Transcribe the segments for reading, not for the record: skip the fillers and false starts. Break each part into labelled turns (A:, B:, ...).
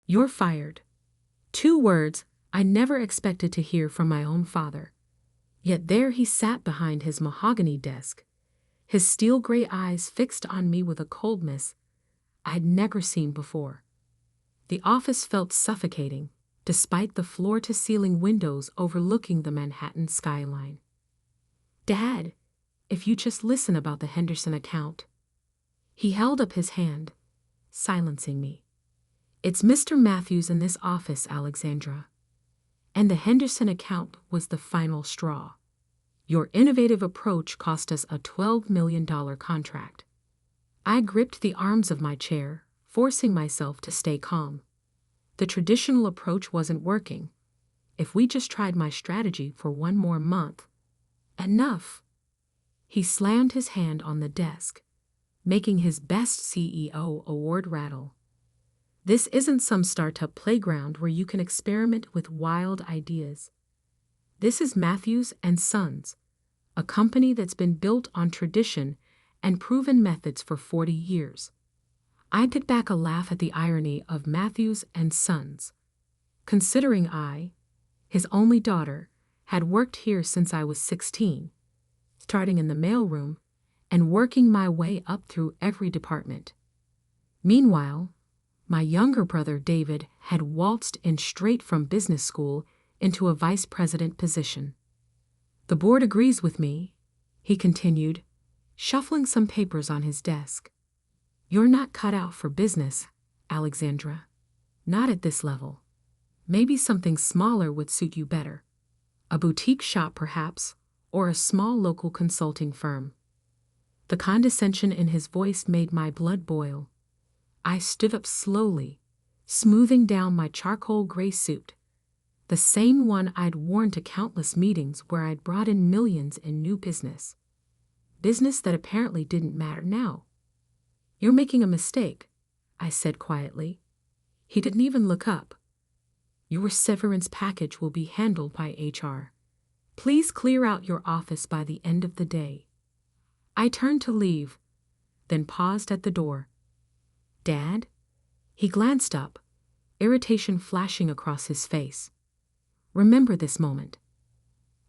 A: "You're fired." 2 words I never expected to hear from my own father. Yet there he sat behind his mahogany desk, his steel-gray eyes fixed on me with a coldness I'd never seen before. The office felt suffocating, despite the floor-to-ceiling windows overlooking the Manhattan skyline. "Dad, if you just listen about the Henderson account." He held up his hand, silencing me. "It's Mr. Matthews in this office, Alexandra. And the Henderson account was the final straw. Your innovative approach cost us a $12 million contract." I gripped the arms of my chair, forcing myself to stay calm. The traditional approach wasn't working. If we just tried my strategy for 1 more month. Enough. He slammed his hand on the desk, making his best CEO award rattle. "This isn't some startup playground where you can experiment with wild ideas. This is Matthews and Sons, a company that's been built on tradition and proven methods for 40 years. I could back a laugh at the irony of Matthews and Sons, considering I, his only daughter, had worked here since I was 16, starting in the mailroom and working my way up through every department. Meanwhile, my younger brother David had waltzed in straight from business school into a vice president position. "The board agrees with me," he continued, shuffling some papers on his desk. "You're not cut out for business, Alexandra. Not at this level. Maybe something smaller would suit you better. A boutique shop, perhaps, or a small local consulting firm." The condescension in his voice made my blood boil. I stood up slowly, smoothing down my charcoal gray suit, the same one I'd worn to countless meetings where I'd brought in millions in new business. Business that apparently didn't matter now. "You're making a mistake," I said quietly. He didn't even look up. "Your severance package will be handled by HR. Please clear out your office by the end of the day." I turned to leave, then paused at the door. "Dad?" He glanced up, irritation flashing across his face. Remember this moment.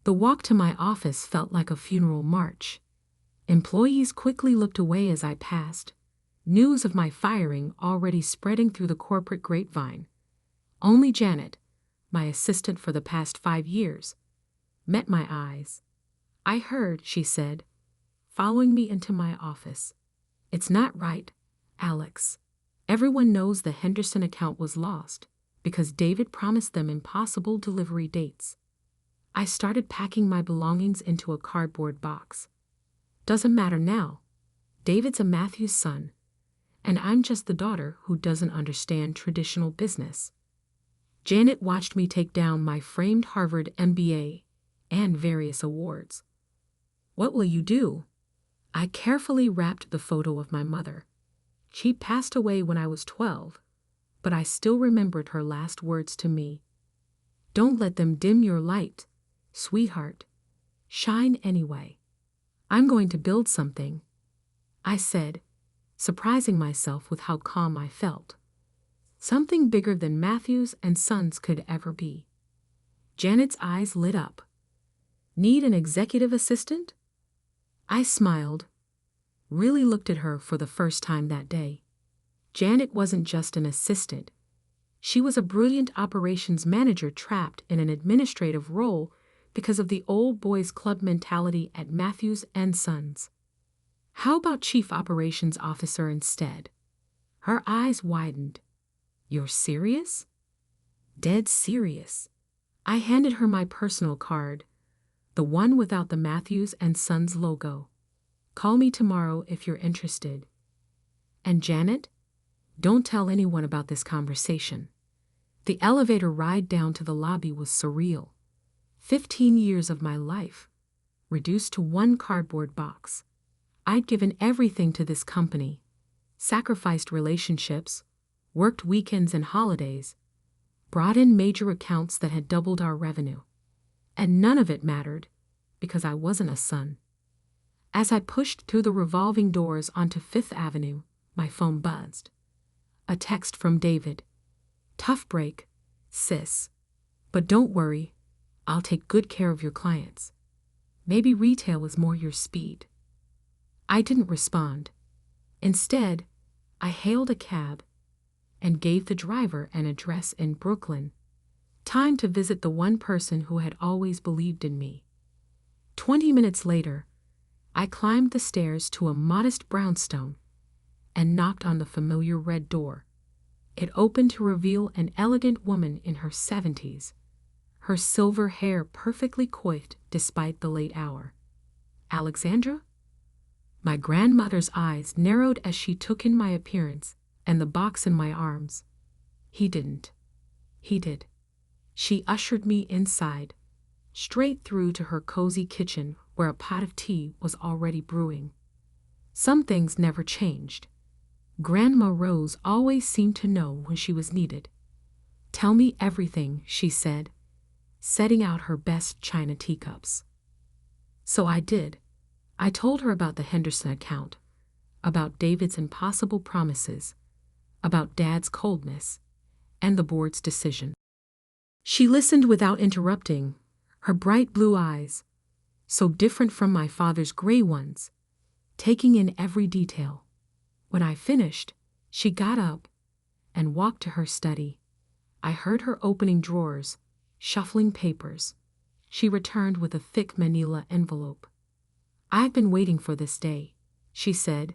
A: The walk to my office felt like a funeral march. Employees quickly looked away as I passed, news of my firing already spreading through the corporate grapevine. Only Janet, my assistant for the past 5 years, met my eyes. "I heard," she said, following me into my office. "It's not right, Alex. Everyone knows the Henderson account was lost because David promised them impossible delivery dates." I started packing my belongings into a cardboard box. "Doesn't matter now. David's a Matthews son, and I'm just the daughter who doesn't understand traditional business." Janet watched me take down my framed Harvard MBA and various awards. "What will you do?" I carefully wrapped the photo of my mother. She passed away when I was 12, but I still remembered her last words to me. "Don't let them dim your light, sweetheart. Shine anyway." "I'm going to build something," I said, surprising myself with how calm I felt. "Something bigger than Matthews and Sons could ever be." Janet's eyes lit up. "Need an executive assistant?" I smiled, really looked at her for the first time that day. Janet wasn't just an assistant. She was a brilliant operations manager trapped in an administrative role because of the old boys club mentality at Matthews and Sons. "How about chief operations officer instead?" Her eyes widened. "You're serious?" "Dead serious." I handed her my personal card, the one without the Matthews and Sons logo. "Call me tomorrow if you're interested. And Janet, don't tell anyone about this conversation." The elevator ride down to the lobby was surreal. 15 years of my life, reduced to one cardboard box. I'd given everything to this company, sacrificed relationships, worked weekends and holidays, brought in major accounts that had doubled our revenue. And none of it mattered, because I wasn't a son. As I pushed through the revolving doors onto 5th Avenue, my phone buzzed. A text from David. Tough break, sis. But don't worry, I'll take good care of your clients. Maybe retail is more your speed." I didn't respond. Instead, I hailed a cab and gave the driver an address in Brooklyn. Time to visit the one person who had always believed in me. 20 minutes later, I climbed the stairs to a modest brownstone and knocked on the familiar red door. It opened to reveal an elegant woman in her 70s, her silver hair perfectly coiffed despite the late hour. "Alexandra?" My grandmother's eyes narrowed as she took in my appearance and the box in my arms. He didn't. He did. She ushered me inside, straight through to her cozy kitchen where a pot of tea was already brewing. Some things never changed. Grandma Rose always seemed to know when she was needed. "Tell me everything," she said, setting out her best china teacups. So I did. I told her about the Henderson account, about David's impossible promises, about Dad's coldness, and the board's decision. She listened without interrupting, her bright blue eyes, so different from my father's gray ones, taking in every detail. When I finished, she got up and walked to her study. I heard her opening drawers, shuffling papers. She returned with a thick manila envelope. "I've been waiting for this day," she said,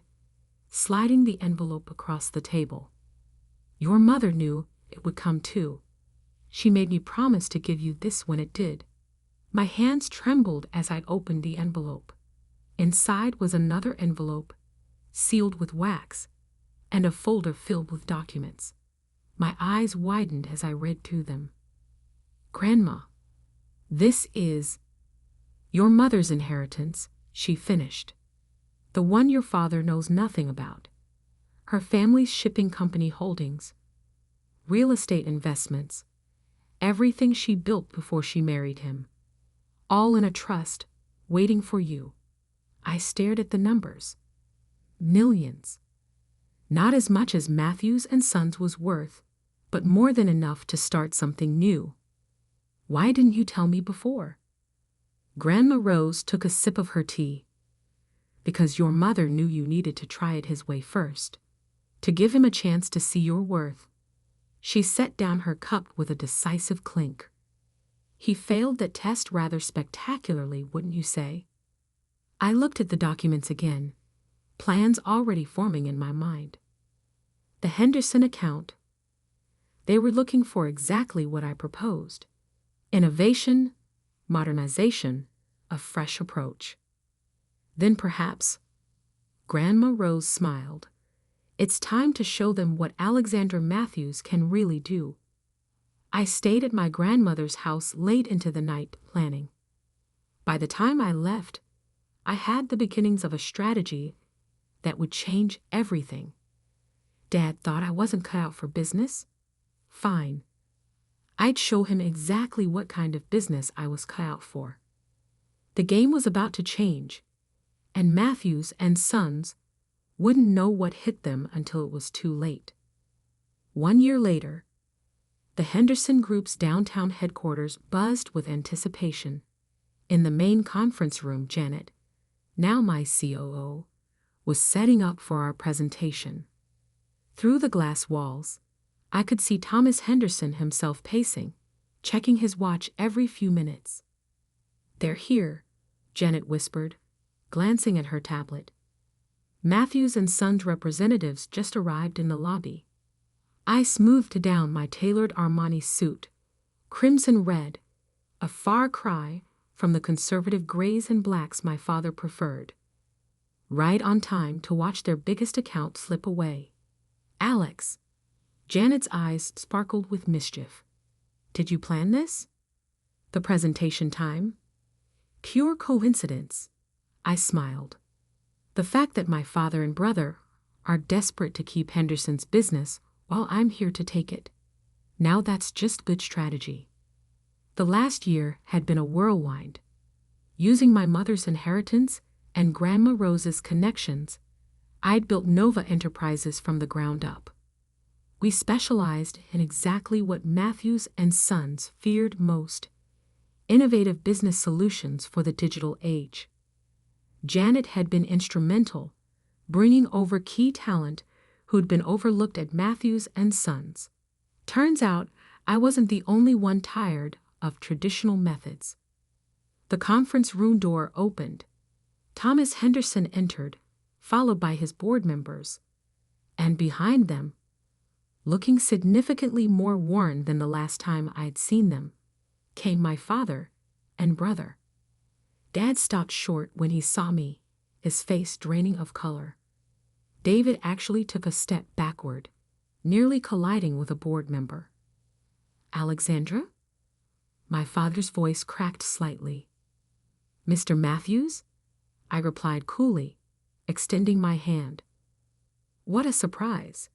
A: sliding the envelope across the table. "Your mother knew it would come too. She made me promise to give you this when it did." My hands trembled as I opened the envelope. Inside was another envelope, sealed with wax, and a folder filled with documents. My eyes widened as I read through them. "Grandma, this is your mother's inheritance," she finished. "The one your father knows nothing about. Her family's shipping company holdings, real estate investments, everything she built before she married him. All in a trust, waiting for you." I stared at the numbers. Millions. Not as much as Matthews and Sons was worth, but more than enough to start something new. "Why didn't you tell me before?" Grandma Rose took a sip of her tea. "Because your mother knew you needed to try it his way first, to give him a chance to see your worth." She set down her cup with a decisive clink. "He failed that test rather spectacularly, wouldn't you say?" I looked at the documents again, plans already forming in my mind. The Henderson account. They were looking for exactly what I proposed. Innovation, modernization, a fresh approach. Then perhaps, Grandma Rose smiled, it's time to show them what Alexandra Matthews can really do. I stayed at my grandmother's house late into the night planning. By the time I left, I had the beginnings of a strategy that would change everything. Dad thought I wasn't cut out for business. Fine. I'd show him exactly what kind of business I was cut out for. The game was about to change, and Matthews and Sons wouldn't know what hit them until it was too late. 1 year later, the Henderson Group's downtown headquarters buzzed with anticipation. In the main conference room, Janet, now my COO, was setting up for our presentation. Through the glass walls, I could see Thomas Henderson himself pacing, checking his watch every few minutes. "They're here," Janet whispered, glancing at her tablet. Matthews and Sons representatives just arrived in the lobby. I smoothed down my tailored Armani suit, crimson red, a far cry from the conservative grays and blacks my father preferred. Right on time to watch their biggest account slip away. "Alex." Janet's eyes sparkled with mischief. "Did you plan this?" "The presentation time?" "Pure coincidence." I smiled. "The fact that my father and brother are desperate to keep Henderson's business while I'm here to take it. Now that's just good strategy." The last year had been a whirlwind. Using my mother's inheritance and Grandma Rose's connections, I'd built Nova Enterprises from the ground up. We specialized in exactly what Matthews and Sons feared most: innovative business solutions for the digital age. Janet had been instrumental, bringing over key talent who'd been overlooked at Matthews and Sons. Turns out, I wasn't the only one tired of traditional methods. The conference room door opened. Thomas Henderson entered, followed by his board members. And behind them, looking significantly more worn than the last time I'd seen them, came my father and brother. Dad stopped short when he saw me, his face draining of color. David actually took a step backward, nearly colliding with a board member. "Alexandra?" My father's voice cracked slightly. "Mr. Matthews?" I replied coolly, extending my hand. What a surprise.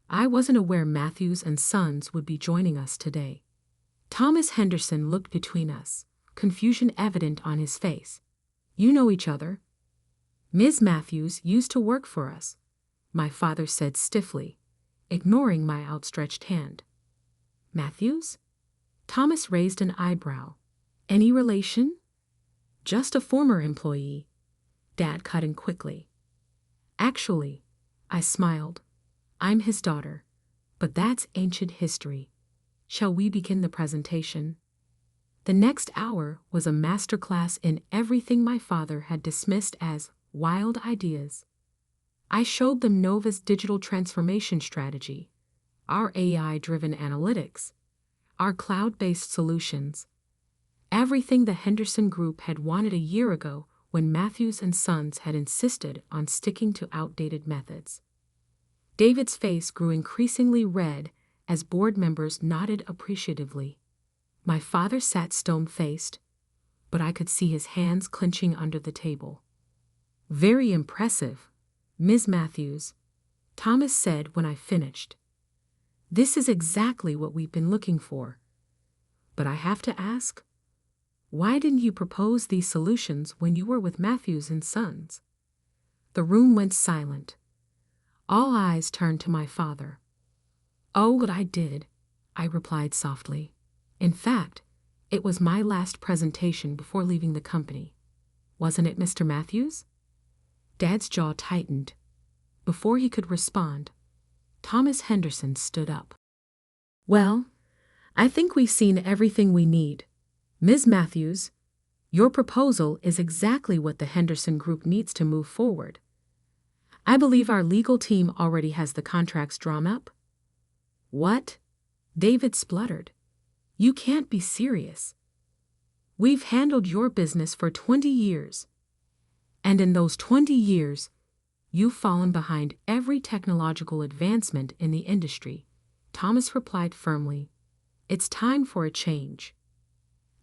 A: I wasn't aware Matthews and Sons would be joining us today. Thomas Henderson looked between us, confusion evident on his face. "You know each other?" "Ms. Matthews used to work for us," my father said stiffly, ignoring my outstretched hand. "Matthews?" Thomas raised an eyebrow. "Any relation?" "Just a former employee," Dad cut in quickly. "Actually," I smiled, "I'm his daughter, but that's ancient history. Shall we begin the presentation?" The next hour was a masterclass in everything my father had dismissed as wild ideas. I showed them Nova's digital transformation strategy, our AI-driven analytics, our cloud-based solutions, everything the Henderson Group had wanted a year ago when Matthews and Sons had insisted on sticking to outdated methods. David's face grew increasingly red as board members nodded appreciatively. My father sat stone-faced, but I could see his hands clenching under the table. "Very impressive, Ms. Matthews," Thomas said when I finished. "This is exactly what we've been looking for. But I have to ask, why didn't you propose these solutions when you were with Matthews and Sons?" The room went silent. All eyes turned to my father. "Oh, but I did," I replied softly. "In fact, it was my last presentation before leaving the company. Wasn't it, Mr. Matthews?" Dad's jaw tightened. Before he could respond, Thomas Henderson stood up. "Well, I think we've seen everything we need. Ms. Matthews, your proposal is exactly what the Henderson Group needs to move forward. I believe our legal team already has the contracts drawn up." "What?" David spluttered. "You can't be serious. We've handled your business for 20 years. And in those 20 years, you've fallen behind every technological advancement in the industry," Thomas replied firmly. "It's time for a change."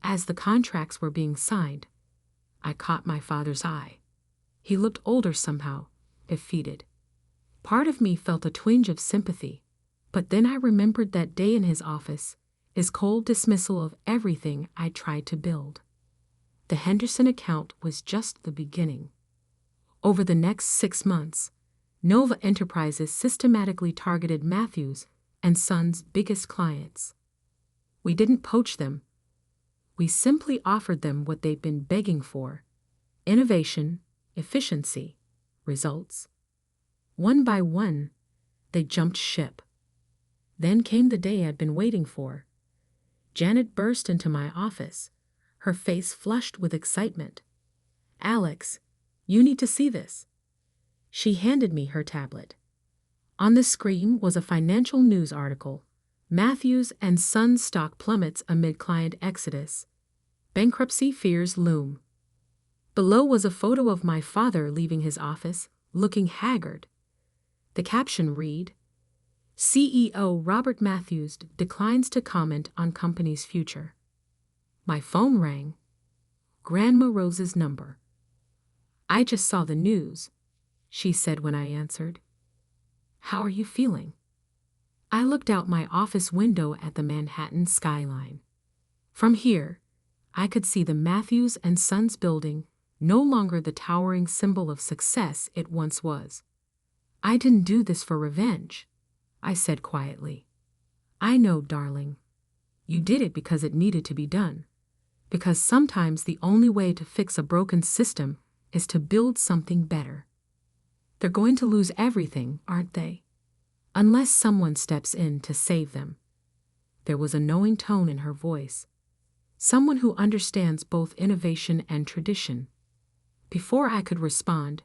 A: As the contracts were being signed, I caught my father's eye. He looked older somehow, defeated. Part of me felt a twinge of sympathy, but then I remembered that day in his office, his cold dismissal of everything I tried to build. The Henderson account was just the beginning. Over the next 6 months, Nova Enterprises systematically targeted Matthews and Sons' biggest clients. We didn't poach them. We simply offered them what they've been begging for: innovation, efficiency, results. One by one, they jumped ship. Then came the day I'd been waiting for. Janet burst into my office, her face flushed with excitement. "Alex, you need to see this." She handed me her tablet. On the screen was a financial news article: Matthews and Sons stock plummets amid client exodus. Bankruptcy fears loom. Below was a photo of my father leaving his office, looking haggard. The caption read, "CEO Robert Matthews declines to comment on company's future." My phone rang. Grandma Rose's number. "I just saw the news," she said when I answered. "How are you feeling?" I looked out my office window at the Manhattan skyline. From here, I could see the Matthews and Sons building, no longer the towering symbol of success it once was. I didn't do this for revenge. I said quietly. I know, darling. You did it because it needed to be done. Because sometimes the only way to fix a broken system is to build something better. They're going to lose everything, aren't they? Unless someone steps in to save them. There was a knowing tone in her voice. Someone who understands both innovation and tradition. Before I could respond,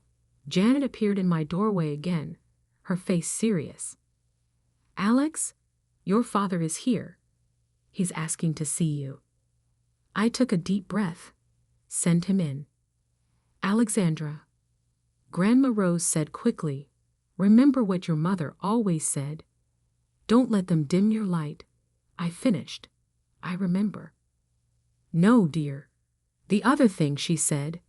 A: Janet appeared in my doorway again, her face serious. Alex, your father is here. He's asking to see you. I took a deep breath. Send him in. Alexandra. Grandma Rose said quickly, remember what your mother always said. Don't let them dim your light. I finished. I remember. No, dear. The other thing, she said.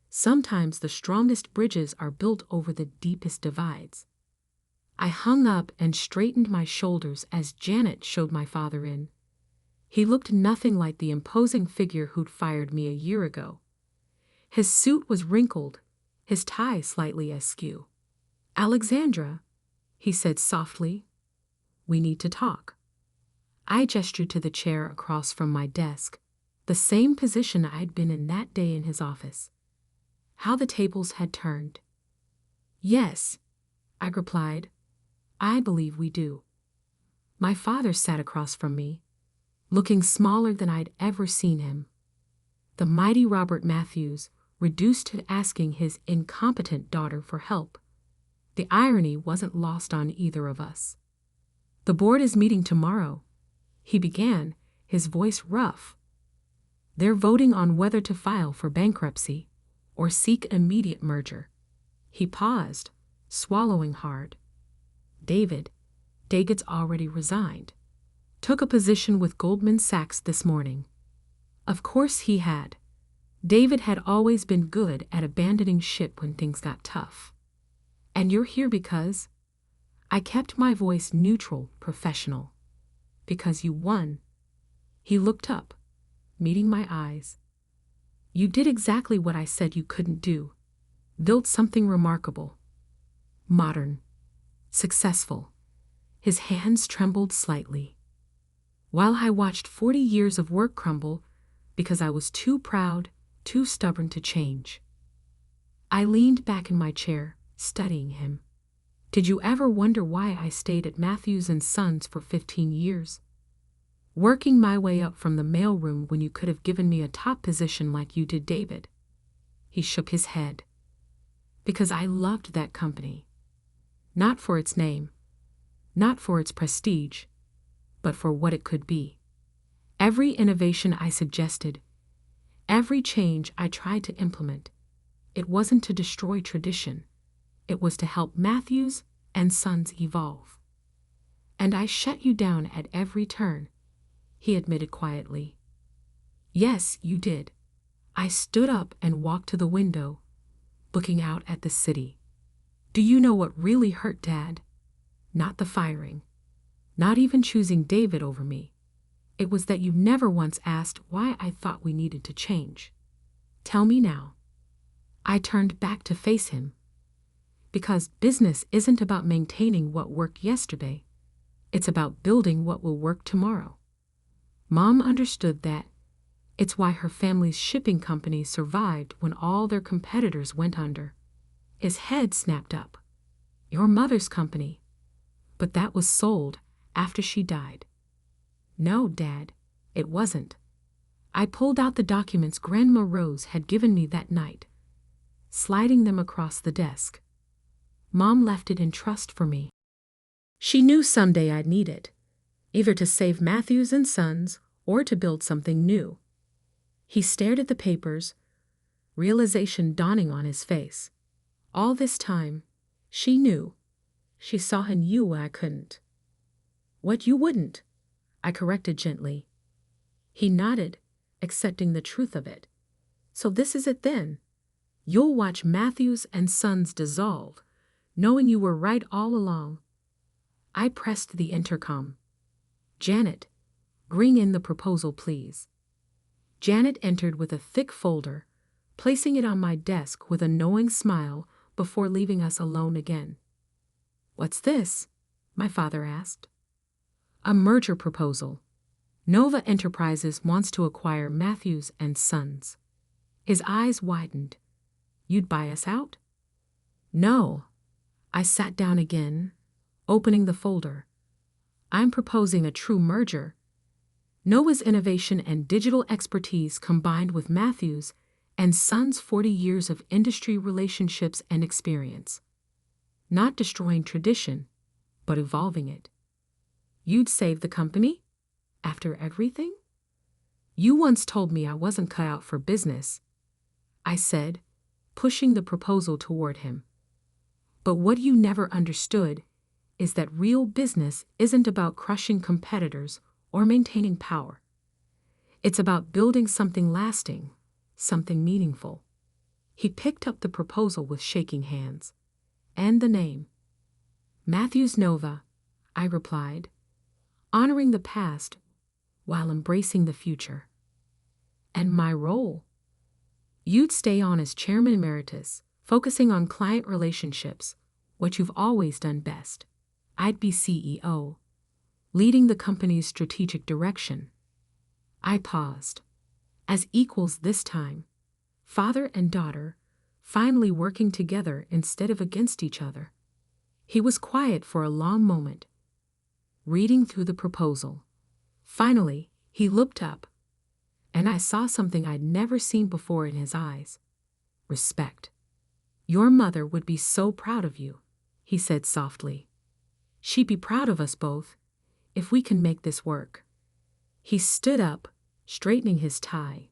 A: Sometimes the strongest bridges are built over the deepest divides. I hung up and straightened my shoulders as Janet showed my father in. He looked nothing like the imposing figure who'd fired me a year ago. His suit was wrinkled, his tie slightly askew. Alexandra, he said softly, we need to talk. I gestured to the chair across from my desk, the same position I'd been in that day in his office. How the tables had turned. Yes, I replied, I believe we do. My father sat across from me, looking smaller than I'd ever seen him. The mighty Robert Matthews, reduced to asking his incompetent daughter for help. The irony wasn't lost on either of us. The board is meeting tomorrow, he began, his voice rough. They're voting on whether to file for bankruptcy or seek immediate merger. He paused, swallowing hard. David's already resigned. Took a position with Goldman Sachs this morning. Of course he had. David had always been good at abandoning ship when things got tough. And you're here because? I kept my voice neutral, professional. Because you won. He looked up, meeting my eyes. You did exactly what I said you couldn't do. Built something remarkable. Modern. Successful. His hands trembled slightly. While I watched 40 years of work crumble because I was too proud, too stubborn to change. I leaned back in my chair, studying him. Did you ever wonder why I stayed at Matthews & Sons for 15 years? Working my way up from the mailroom when you could have given me a top position like you did David. He shook his head. Because I loved that company. Not for its name, not for its prestige, but for what it could be. Every innovation I suggested, every change I tried to implement, it wasn't to destroy tradition. It was to help Matthews & Sons evolve. And I shut you down at every turn, he admitted quietly. Yes, you did. I stood up and walked to the window, looking out at the city. Do you know what really hurt, Dad? Not the firing. Not even choosing David over me. It was that you never once asked why I thought we needed to change. Tell me now. I turned back to face him. Because business isn't about maintaining what worked yesterday. It's about building what will work tomorrow. Mom understood that. It's why her family's shipping company survived when all their competitors went under. His head snapped up. Your mother's company. But that was sold after she died. No, Dad, it wasn't. I pulled out the documents Grandma Rose had given me that night, sliding them across the desk. Mom left it in trust for me. She knew someday I'd need it, either to save Matthews & Sons or to build something new. He stared at the papers, realization dawning on his face. All this time, she knew. She saw in you what I couldn't. What you wouldn't, I corrected gently. He nodded, accepting the truth of it. So this is it then. You'll watch Matthews & Sons dissolve, knowing you were right all along. I pressed the intercom. Janet, bring in the proposal, please. Janet entered with a thick folder, placing it on my desk with a knowing smile before leaving us alone again. What's this? my father asked. A merger proposal. Nova Enterprises wants to acquire Matthews and Sons. His eyes widened. You'd buy us out? No. I sat down again, opening the folder. I'm proposing a true merger. Nova's innovation and digital expertise combined with Matthews and Sons' 40 years of industry relationships and experience. Not destroying tradition, but evolving it. You'd save the company? After everything? You once told me I wasn't cut out for business, I said, pushing the proposal toward him. But what you never understood is that real business isn't about crushing competitors or maintaining power. It's about building something lasting, something meaningful. He picked up the proposal with shaking hands. And the name. Matthews Nova, I replied, honoring the past while embracing the future. And my role? You'd stay on as Chairman Emeritus, focusing on client relationships, what you've always done best. I'd be CEO, leading the company's strategic direction. I paused. As equals this time, father and daughter, finally working together instead of against each other. He was quiet for a long moment, reading through the proposal. Finally, he looked up, and I saw something I'd never seen before in his eyes. Respect. Your mother would be so proud of you, he said softly. She'd be proud of us both, if we can make this work. He stood up, straightening his tie,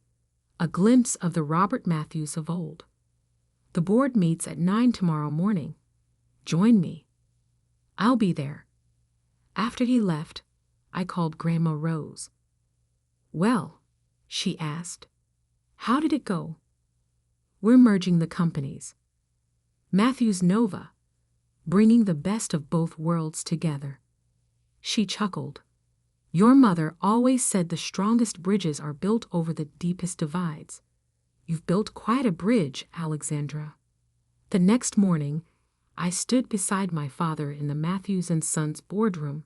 A: a glimpse of the Robert Matthews of old. The board meets at 9 tomorrow morning. Join me. I'll be there. After he left, I called Grandma Rose. Well, she asked, how did it go? We're merging the companies. Matthews Nova, bringing the best of both worlds together. She chuckled. Your mother always said the strongest bridges are built over the deepest divides. You've built quite a bridge, Alexandra. The next morning, I stood beside my father in the Matthews and Sons boardroom,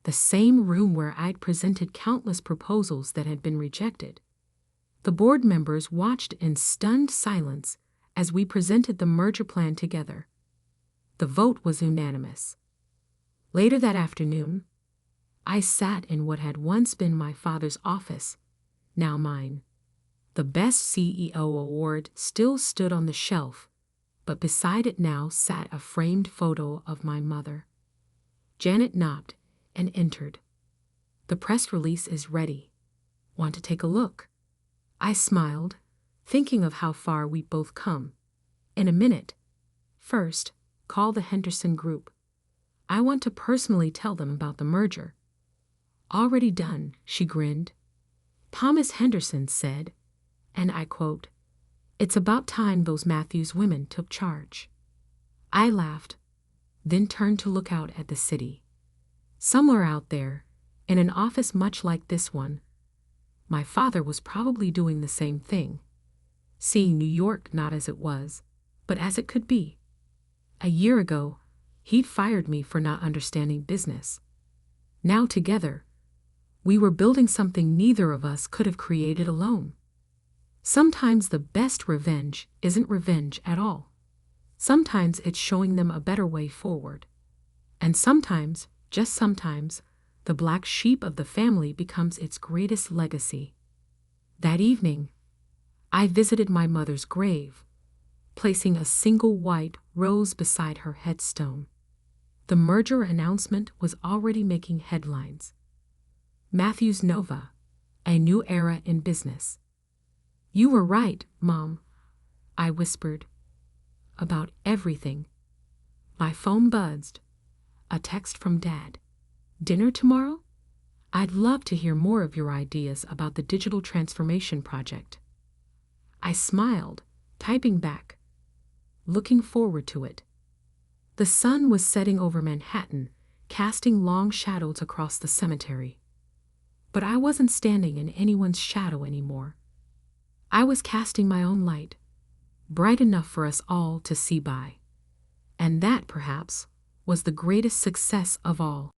A: the same room where I'd presented countless proposals that had been rejected. The board members watched in stunned silence as we presented the merger plan together. The vote was unanimous. Later that afternoon, I sat in what had once been my father's office, now mine. The Best CEO award still stood on the shelf, but beside it now sat a framed photo of my mother. Janet knocked and entered. The press release is ready. Want to take a look? I smiled, thinking of how far we'd both come. In a minute. First, call the Henderson Group. I want to personally tell them about the merger. Already done, she grinned. Thomas Henderson said, and I quote, it's about time those Matthews women took charge. I laughed, then turned to look out at the city. Somewhere out there, in an office much like this one, my father was probably doing the same thing, seeing New York not as it was, but as it could be. A year ago, he'd fired me for not understanding business. Now together, we were building something neither of us could have created alone. Sometimes the best revenge isn't revenge at all. Sometimes it's showing them a better way forward. And sometimes, just sometimes, the black sheep of the family becomes its greatest legacy. That evening, I visited my mother's grave, placing a single white rose beside her headstone. The merger announcement was already making headlines. Matthews Nova, a new era in business. You were right, Mom, I whispered. About everything. My phone buzzed. A text from Dad. Dinner tomorrow? I'd love to hear more of your ideas about the digital transformation project. I smiled, typing back. Looking forward to it. The sun was setting over Manhattan, casting long shadows across the cemetery. But I wasn't standing in anyone's shadow anymore. I was casting my own light, bright enough for us all to see by. And that, perhaps, was the greatest success of all.